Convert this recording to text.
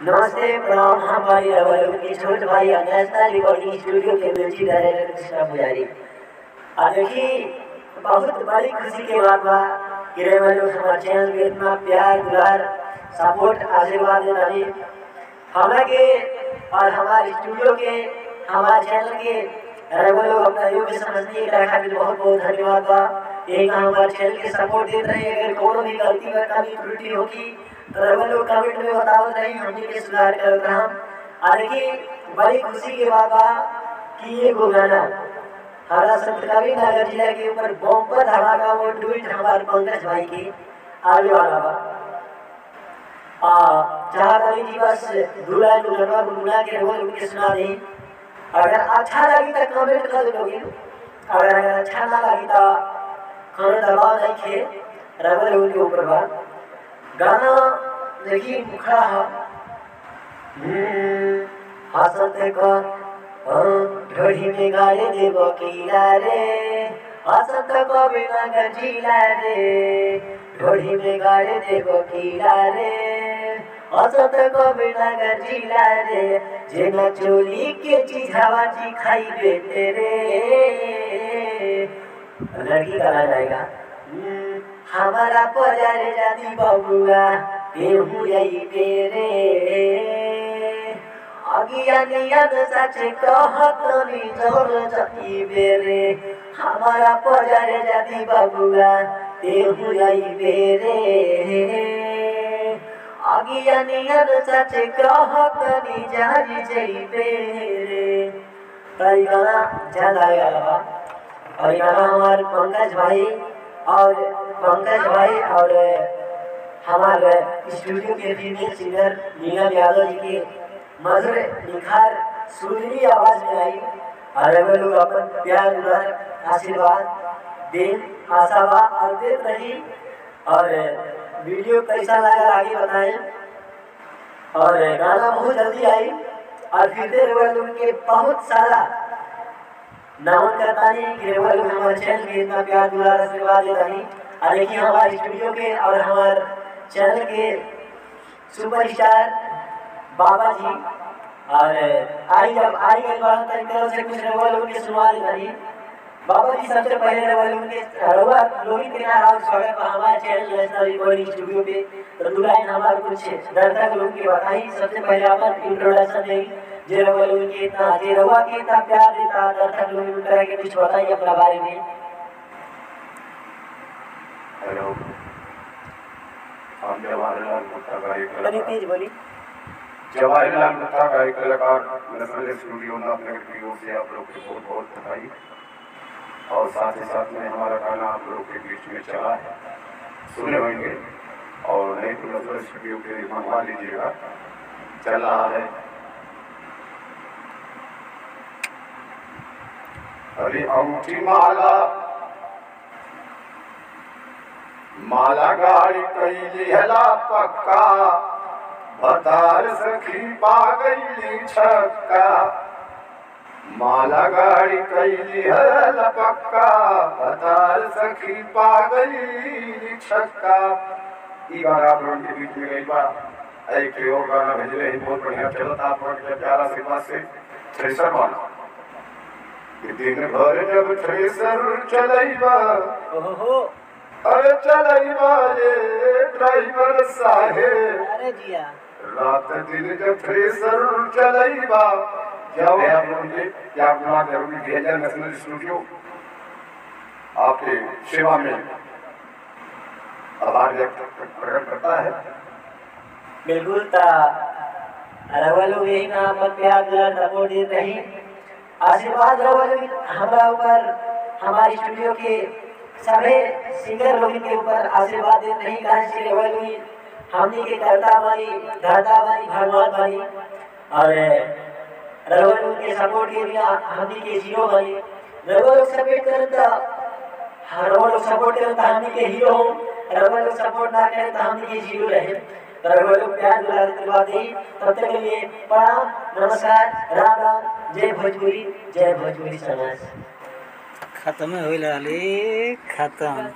नमस्ते प्रणाम हमारी रवल के छोटे भाई नेशनल रिकॉर्डिंग स्टूडियो के म्यूजिक डायरेक्टर कृष्णा पुजारी। देखिए बहुत बड़ी खुशी के बात बा कि रवल हमारे चैनल के इतना प्यार दुलार सपोर्ट आशीर्वाद दे रही हमरा के और हमारे स्टूडियो के हमारे चैनल के रवल अपना योग्य समझने के खातिर बहुत बहुत धन्यवाद बा। यही हमारे चैनल के सपोर्ट देते रहे। अगर कोनो भी गलती कमी त्रुटि होगी रवल कमेंट में बतावत रही हमने के सुधार करत हम। देखिए बड़ी खुशी के बात बा कि ये गाना हमारा संत कवि नगर जिला के ऊपर बम्पर धमाका वो ट्वीट हमारे पंकज भाई के आगे वाला बा। चाहता नहीं कि बस दूल्हा दुल्हनवा गुनगुना के रवल उनके सुना दें। अगर अच्छा लगी तो कमेंट कर दोगे, अगर अच्छा ना लगी तो खाना दबाव नहीं खे रवल उनके ऊपर बा। गाना देखिए मुखड़ा हसत का ढोड़ी में गाड़े देव कीला रे हसत का बिना गजीला रे ढोड़ी में गाड़े देव कीला रे हसत का बिना गजीला रे जेना चोली के चीज़ावा जी खाई बेटे रे। लड़की गाना जाएगा हमारा पजारे जाती बबुआ तेहू यही तेरे अज्ञानियन सच कहत निजोर जती बेरे हमारा पजारे जाती बबुआ तेहू यही तेरे अज्ञानियन सच कहत निजारी जई बेरे। तो गाना ज्यादा गाना और गाना हमारे पंकज भाई और हमारे स्टूडियो के फीमेल सिंगर नीलम यादव जी के मधुर निखार सुरीली आवाज में आई और लोग अपन प्यार दुलार आशीर्वाद देन आशावा और देत रही। और वीडियो कैसा लगा आगे बताएं। और गाना बहुत जल्दी आई और फिर उनके बहुत सारा नाम करता है कि रवल हमारे चैनल के इतना प्यार दुलार आशीर्वाद देता है। देखिए हमारे स्टूडियो के और हमारे चैनल के सुपरस्टार बाबा जी और आई तरह से कुछ रवल उनके सुनवा देता है। बाबा जी सबसे पहले रवल उनके लोहित के नाम स्वागत पर हमारे चैनल नेशनल रिकॉर्डिंग स्टूडियो पे तो दुलाइन हमारे कुछ दर्शक लोग के बताई। सबसे पहले अपन इंट्रोडक्शन देंगे जे रवल उनके इतना जे रवा के इतना प्यार देता दर्शक लोग उनका के कुछ बताइए अपना बारे में। हेलो हम जवाहरलाल गुप्ता का एक तेज बोली जवाहरलाल गुप्ता का एक कलाकार नेशनल स्टूडियो नाथनगर की ओर से आप लोग को बहुत बहुत बधाई। और साथ ही साथ में हमारा गाना आप लोग के बीच में चला है सुने होंगे और नहीं तो नेशनल स्टूडियो के मंगवा लीजिएगा चल रहा है। अरे अंगूठी माला गाड़ी कैली हला पक्का भतार सखी पा गई छक्का माला गाड़ी कैली हला पक्का भतार सखी पा गई छक्का। ई गाना आप लोगों के बीच में गई बा। एक और गाना भेजले ही बहुत बढ़िया चलता आप लोग के प्यारा से बात से थ्रेसर वाला दिन भर जब थ्रेसर चलैबा अरे चलैबा ये ड्राइवर साहेब अरे जिया रात दिन जब थ्रेसर चलैबा जब आप लोगों के क्या अपना जरूरी भेजा नेशनल स्टूडियो आपके सेवा में आभार व्यक्त प्रकट करता है। बिल्कुल रवल यही ना पर प्यार दुलार सपोर्ट देते रही आशीर्वाद रवल हमारा ऊपर हमारे स्टूडियो के सभी सिंगर लोगों के ऊपर आशीर्वाद देते रही। कहा रवल हमने के करता बानी धरता बानी भगवान बानी और रवल के सपोर्ट के लिए हमने के हीरो बानी। रवल सपोर्ट करता रवल सपोर्ट करता हमने के हीरो हो रवल सपोर्ट ना करे तो हमने के जीरो रहे। रवल प्यार दुलार करवा दे तब तक के लिए प्रणाम नमस्कार राम राम जय भोजपुरी समाज। खत्म हो खत्म।